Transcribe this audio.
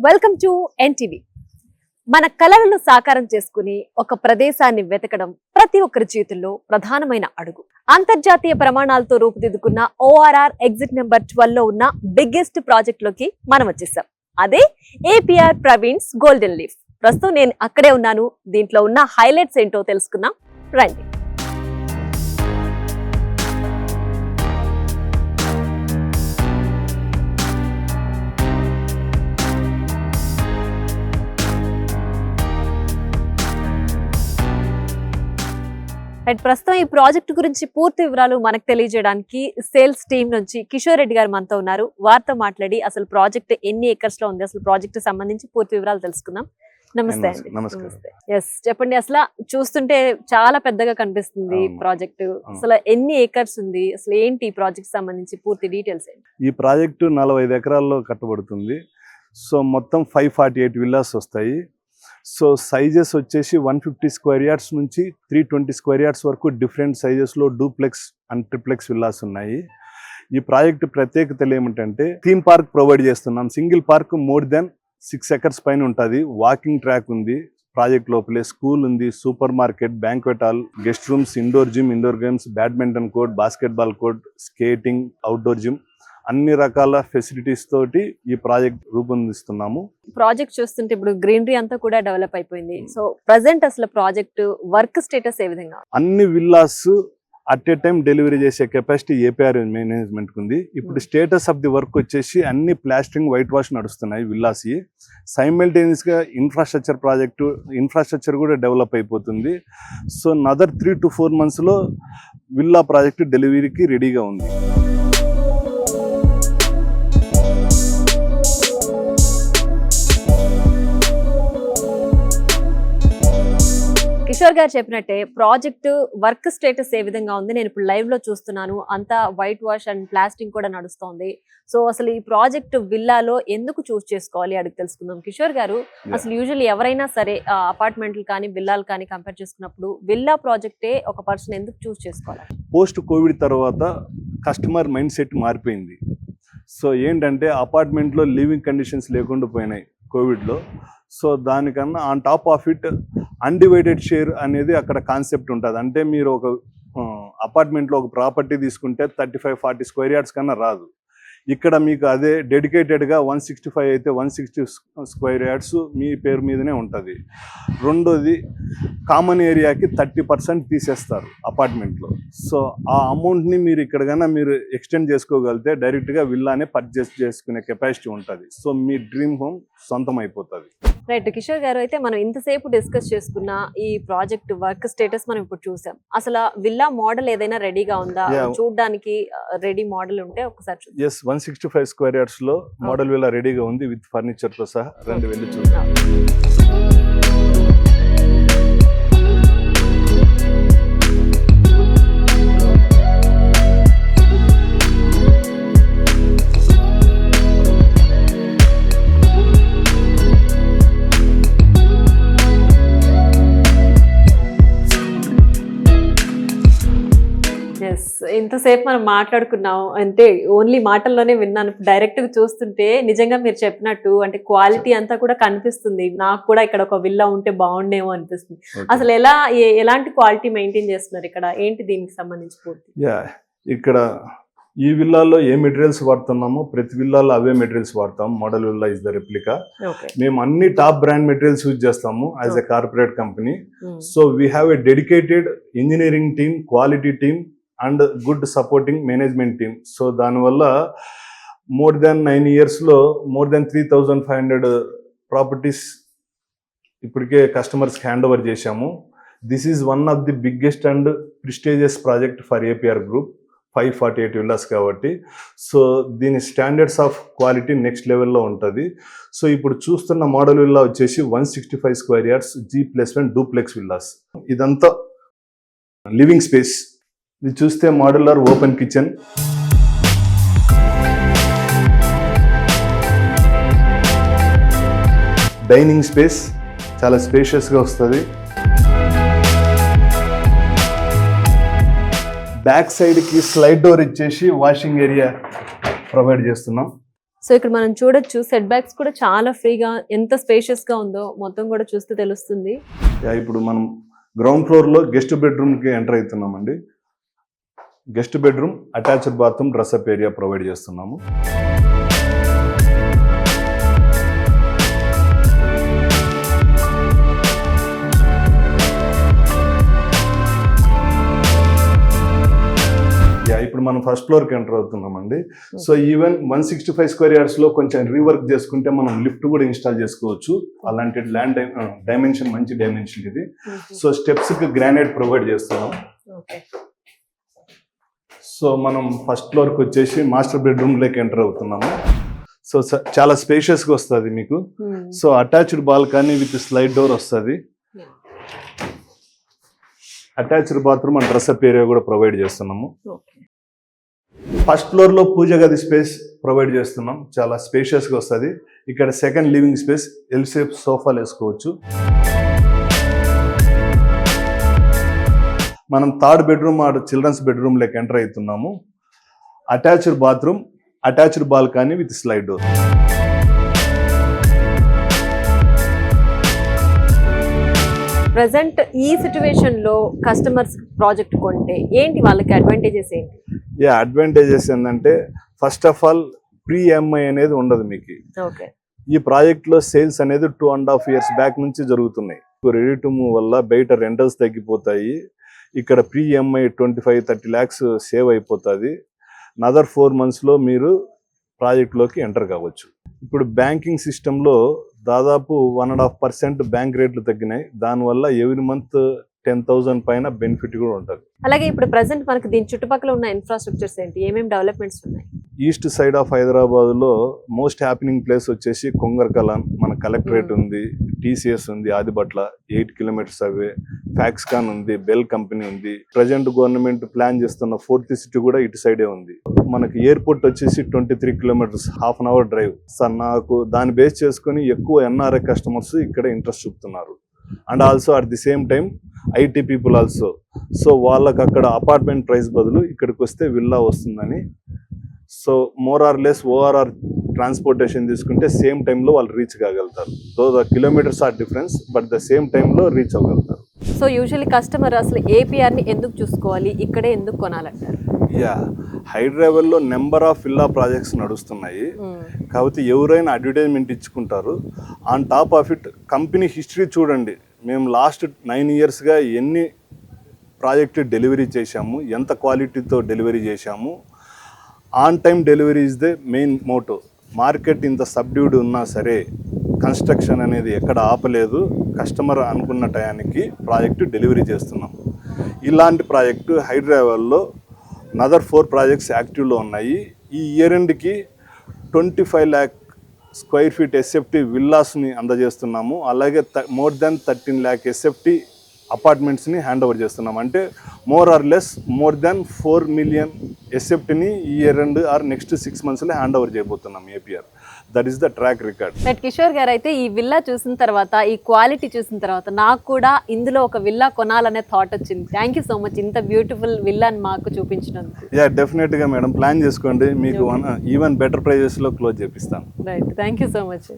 Welcome to NTV. మన కలలను సాకారం చేసుకుని ఒక ప్రదేశాన్ని వెతకడం ప్రతి ఒక్కరి జీవితంలో ప్రధానమైన అడుగు. అంతర్జాతీయ ప్రమాణాలతో రూపుదిద్దుకున్న ORR ఎగ్జిట్ నెంబర్ 12 లో ఉన్న బిగ్గెస్ట్ ప్రాజెక్ట్ లోకి మనం వచ్చేసాం. అదే APR ప్రవీణ్స్ గోల్డెన్ లీఫ్. ప్రస్తుతం నేను అక్కడే ఉన్నాను. దీంట్లో ఉన్న హైలైట్స్ ఏంటో తెలుసుకుందాం రండి. ప్రస్తుతం ఈ ప్రాజెక్ట్ గురించి పూర్తి వివరాలు మనకు తెలియజేయడానికి సేల్స్ టీమ్ నుంచి కిషోర్ రెడ్డి గారు మనతో ఉన్నారు. వారితో మాట్లాడి అసలు ప్రాజెక్ట్ ఎన్ని ఏకర్స్ లో ఉంది, అసలు ప్రాజెక్ట్ సంబంధించి పూర్తి వివరాలు తెలుసుకుందాం. నమస్తే అండి. నమస్తే. ఎస్, చెప్పండి. అసలు చూస్తుంటే చాలా పెద్దగా కనిపిస్తుంది ప్రాజెక్ట్. అసలు ఎన్ని ఏకర్స్ ఉంది, అసలు ఏంటి ఈ ప్రాజెక్ట్ సంబంధించి పూర్తి డీటెయిల్స్ ఏంటి? ఈ ప్రాజెక్టు 45 ఎకరాల్లో కట్టబడుతుంది. సో మొత్తం 548 విల్లాస్ వస్తాయి. సో సైజెస్ వచ్చేసి 150 స్క్వేర్ యార్డ్స్ నుంచి 320 స్క్వేర్ యార్డ్స్ వరకు డిఫరెంట్ సైజెస్లో డూప్లెక్స్ అండ్ ట్రిప్లెక్స్ విల్లాస్ ఉన్నాయి. ఈ ప్రాజెక్ట్ ప్రత్యేకతలు ఏమిటంటే థీమ్ పార్క్ ప్రొవైడ్ చేస్తున్నాం. Single park more than 6 acres పైన ఉంటుంది. వాకింగ్ ట్రాక్ ఉంది ప్రాజెక్ట్ లోపలే, స్కూల్ ఉంది, super market, banquet hall, guest rooms, indoor gym, indoor games, badminton court, basketball court, skating, outdoor gym, అన్ని రకాల ఫెసిలిటీస్ తోటి ఈ ప్రాజెక్ట్ రూపొందిస్తున్నాము. ప్రాజెక్ట్ చూస్తుంటే ఇప్పుడు గ్రీనరీ అంతా కూడా డెవలప్ అయిపోయింది. సో ప్రెసెంట్ అసలు ప్రాజెక్ట్ వర్క్ స్టేటస్ ఏ విధంగా? అన్ని villas at a time delivery చేసే కెపాసిటీ APR మేనేజ్మెంట్ ఉంది. ఇప్పుడు స్టేటస్ ఆఫ్ ది వర్క్ వచ్చేసి అన్ని ప్లాస్టరింగ్, వైట్ వాష్ నడుస్తున్నాయి విల్లాస్. సైమల్టేనియస్ గా ఇన్ఫ్రాస్ట్రక్చర్ కూడా డెవలప్ అయిపోతుంది. సో నదర్ 3 to 4 months లో విల్లా ప్రాజెక్ట్ డెలివరీకి రెడీగా ఉంది. కిషోర్ గారు చెప్పినట్టే ప్రాజెక్ట్ వర్క్ స్టేటస్ ఏ విధంగా ఉంది, నేను ఇప్పుడు లైవ్ లో చూస్తున్నాను. అంతా వైట్ వాష్ అండ్ ప్లాస్టింగ్ కూడా నడుస్తోంది. సో అసలు ఈ ప్రాజెక్ట్ విల్లాలో ఎందుకు చూస్ చేసుకోవాలి అడిగి తెలుసుకుందాం. కిషోర్ గారు, అసలు యూజువల్లీ ఎవరైనా సరే అపార్ట్మెంట్లు కానీ విల్లాలు కానీ కంపేర్ చేసుకున్నప్పుడు విల్లా ప్రాజెక్టే ఒక పర్సన్ ఎందుకు చూస్ చేసుకోవాలి? పోస్ట్ కోవిడ్ తర్వాత కస్టమర్ మైండ్ సెట్ మారిపోయింది. సో ఏంటంటే అపార్ట్మెంట్లో లివింగ్ కండిషన్స్ లేకుండా పోయినాయి కోవిడ్లో. సో దానికన్నా on top of it undivided share అనేది అక్కడ కాన్సెప్ట్ ఉంటుంది. అంటే మీరు ఒక అపార్ట్మెంట్లో ఒక ప్రాపర్టీ తీసుకుంటే 35-40 స్క్వేర్ యార్డ్స్ కన్నా రాదు. ఇక్కడ మీకు అదే డెడికేటెడ్గా 165 అయితే 160 స్క్వేర్ యార్డ్స్ మీ పేరు మీదనే ఉంటుంది. రెండోది కామన్ ఏరియాకి 30% తీసేస్తారు అపార్ట్మెంట్లో. సో ఆ అమౌంట్ని మీరు ఇక్కడ కన్నా మీరు ఎక్స్టెండ్ చేసుకోగలిగితే డైరెక్ట్గా విల్లానే పర్చేస్ చేసుకునే కెపాసిటీ ఉంటుంది. సో మీ డ్రీమ్ హోమ్ సొంతం అయిపోతుంది. రైట్ కిషోర్ గారు, అయితే మనం ఇంతసేపు డిస్కస్ చేసుకున్న ఈ ప్రాజెక్ట్ వర్క్ స్టేటస్ మనం ఇప్పుడు చూసాం. అసలు విల్లా మోడల్ ఏదైనా రెడీగా ఉందా? చూడడానికి రెడీ మోడల్ ఉంటే ఒకసారి చూద్దాం. 165 స్క్వేర్ యార్డ్స్ లో మోడల్ విల్లా రెడీగా ఉంది విత్ ఫర్నిచర్ తో సహా. రండి వెళ్ళి చూద్దాం. ఇంతసేపు మనం మాట్లాడుకున్నాం అంటే ఓన్లీ మాటల్లోనే విన్నాను. డైరెక్ట్ గా చూస్తుంటే నిజంగా మీరు చెప్పినట్టు అంటే క్వాలిటీ అంతా కూడా కనిపిస్తుంది. నాకు కూడా ఇక్కడ ఒక విల్లా ఉంటే బాగుండేమో అనిపిస్తుంది. అసలు ఎలాంటి క్వాలిటీ మెయింటైన్ చేస్తున్నారు ఇక్కడ, ఏంటి దీనికి సంబంధించి పూర్తి? ఇక్కడ ఈ విల్లాలో ఏ మెటీరియల్స్ వాడుతున్నామో ప్రతి విల్లాలో అవే మెటీరియల్స్ వాడతాం. Model villa is the replica. మేము అన్ని టాప్ బ్రాండ్ మెటీరియల్స్ యూజ్ చేస్తాము as a corporate company. So we have a dedicated engineering team, quality team and good supporting management team. So దానివల్ల మోర్ దెన్ 9 yearsలో more than 3,500 properties ఇప్పటికే కస్టమర్స్కి hand over చేశాము. This is one of the biggest and prestigious project for APR group. 548 villas కాబట్టి so దీని standards of quality next లెవెల్లో ఉంటుంది. So ఇప్పుడు చూస్తున్న మోడల్ విల్లా వచ్చేసి 165 square yards G+1 duplex villas. ఇదంతా లివింగ్ స్పేస్. ఇది చూస్తే modular open kitchen, dining space చాలా స్పేషియస్గా వస్తుంది. బ్యాక్ సైడ్కి స్లైడ్ డోర్ ఇచ్చేసి వాషింగ్ ఏరియా ప్రొవైడ్ చేస్తున్నాం. సో ఇక్కడ మనం చూడొచ్చు సెట్ బ్యాక్స్ కూడా చాలా ఫ్రీగా ఎంత స్పేషియస్ గా ఉందో మొత్తం కూడా చూస్తే తెలుస్తుంది. ఇప్పుడు మనం గ్రౌండ్ ఫ్లోర్ లో గెస్ట్ బెడ్రూమ్ కి ఎంటర్ అవుతున్నామండి. Guest bedroom attached bathroom dress up area provide చేస్తున్నాము. ఇప్పుడు మనం ఫస్ట్ ఫ్లోర్ కి ఎంటర్ అవుతున్నామండి. సో ఈవెన్ 165 స్క్వేర్ యార్డ్స్ లో కొంచెం రీవర్క్ చేసుకుంటే మనం లిఫ్ట్ కూడా ఇన్స్టాల్ చేసుకోవచ్చు. అలాంటి ల్యాండ్ డైమెన్షన్ మంచి డైమెన్షన్ ఇది. సో స్టెప్స్ కి గ్రానైట్ ప్రొవైడ్ చేస్తున్నాం. సో మనం ఫస్ట్ ఫ్లోర్ కి వచ్చేసి మాస్టర్ బెడ్రూమ్ లోకి ఎంటర్ అవుతున్నాము. సో చాలా స్పేషియస్ గా వస్తుంది మీకు. So attached balcony with slide door వస్తుంది. Attached bathroom and dress up area కూడా ప్రొవైడ్ చేస్తున్నాము. ఫస్ట్ ఫ్లోర్ లో పూజ గది స్పేస్ ప్రొవైడ్ చేస్తున్నాం. చాలా స్పేషియస్ గా వస్తుంది. ఇక్కడ second living space L shape సోఫాలు వేసుకోవచ్చు. మనం third bedroom or children's bedroom లెక్క ఎంటర్ అవుతున్నాము. Attached bathroom, attached balcony with slide door. Present ఈ సిచ్యువేషన్ లో కస్టమర్స్ ప్రాజెక్ట్ కొంటే ఏంటి వాళ్ళకి అడ్వాంటేజెస్ ఏంటి? అడ్వాంటేజెస్ ఏంటంటే first of all pre EMI అనేది ఉండదు మీకు. ఈ ప్రాజెక్ట్ లో సేల్స్ అనేది 2.5 years బ్యాక్ నుంచి జరుగుతున్నాయి. రెడీ టు మూవ్ వల్ల బయట రెంటల్స్ తగ్గిపోతాయి. ఇక్కడ ప్రీ ఈఎంఐ 25-30 lakhs సేవ్ అయిపోతుంది. నదర్ 4 months లో మీరు ప్రాజెక్ట్ లోకి ఎంటర్ కావచ్చు. ఇప్పుడు బ్యాంకింగ్ సిస్టమ్ లో దాదాపు 1.5% బ్యాంక్ రేట్లు తగ్గినాయి. దానివల్ల ఎవ్రీ మంత్ 10,000 పైన బెనిఫిట్ కూడా ఉంటుంది. అలాగే ఇప్పుడు ప్రెసెంట్ మనకి దీని చుట్టుపక్కల ఉన్న ఇన్ఫ్రాస్ట్రక్చర్స్ ఏంటి, ఏమేమి డెవలప్మెంట్స్ ఉన్నాయి? ఈస్ట్ సైడ్ ఆఫ్ హైదరాబాద్ లో మోస్ట్ హ్యాపెనింగ్ ప్లేస్ వచ్చేసి కొంగర్కలాన్, మన కలెక్టరేట్ ఉంది, టీసీఎస్ ఉంది, ఆదిబట్ల 8 kilometers అవే, ఫ్యాక్స్కాన్ ఉంది, బెల్ కంపెనీ ఉంది. ప్రజెంట్ గవర్నమెంట్ ప్లాన్ చేస్తున్న 4th సిటీ కూడా ఇటు సైడే ఉంది. మనకి ఎయిర్పోర్ట్ వచ్చేసి 23 kilometers, ½ an hour drive. Sir నాకు దాన్ని బేస్ చేసుకుని ఎక్కువ ఎన్ఆర్ఐ కస్టమర్స్ ఇక్కడ ఇంట్రెస్ట్ చూపుతున్నారు. And also at the same time IT people also. So వాళ్ళకి అక్కడ అపార్ట్మెంట్ ప్రైస్ బదులు ఇక్కడికి వస్తే విల్లా వస్తుందని. So more or less ORR transportation తీసుకుంటే సేమ్ టైంలో వాళ్ళు రీచ్ కాగలుగుతారు. Though the kilometers are difference, but the same టైంలో రీచ్ అవ్వగలుగుతారు. సో యూజువల్లీ కస్టమర్ అసలు ఏపీఆర్ని ఎందుకు చూసుకోవాలి, ఇక్కడే ఎందుకు కొనాలంటారు? హైదరాబాద్లో నెంబర్ ఆఫ్ విల్లా ప్రాజెక్ట్స్ నడుస్తున్నాయి. కాబట్టి ఎవరైనా అడ్వర్టైజ్మెంట్ ఇచ్చుకుంటారు. On top of it company history చూడండి. మేము లాస్ట్ 9 yearsగా ఎన్ని ప్రాజెక్టు డెలివరీ చేశాము, ఎంత క్వాలిటీతో డెలివరీ చేశాము. On time delivery is the main motto. Market ఇంత సబ్డ్యూడ్ ఉన్నా సరే కన్స్ట్రక్షన్ అనేది ఎక్కడ ఆపలేదు. కస్టమర్ అనుకున్న టయానికి ప్రాజెక్టు డెలివరీ చేస్తున్నాం. ఇలాంటి ప్రాజెక్టు హైదరాబాద్లో నదర్ 4 projects యాక్టివ్లో ఉన్నాయి. ఈ ఇయర్ ఎండ్కి 25 lakh square feet ఎస్ఎఫ్టీ విల్లాస్ని అందజేస్తున్నాము. అలాగే మోర్ దెన్ 13 lakh ఎస్ఎఫ్టీ అపార్ట్మెంట్స్ని హ్యాండ్ ఓవర్ చేస్తున్నాం. అంటే more or less more than 4 million ఎస్ఎఫ్టీని ఈ ఇయర్ ఎండ్ ఆర్ నెక్స్ట్ 6 monthsలో హ్యాండ్ ఓవర్ చేయబోతున్నాం APR. That is the track record. Kishore garu అయితే ఈ విల్లా చూసిన తర్వాత, ఈ క్వాలిటీ చూసిన తర్వాత నాకు కూడా ఇందులో ఒక విల్లా కొనాలనే థాట్ వచ్చింది. థ్యాంక్ యూ సో మచ్ ఇంత బ్యూటిఫుల్ విల్లాని మాకు చూపించినందుకు. డెఫినెట్గా మేడం, ప్లాన్ చేసుకోండి. మీకు ఈవెన్ బెటర్ ప్రైజెస్లో క్లోజ్ చేపిస్తాను. Right, thank you so much.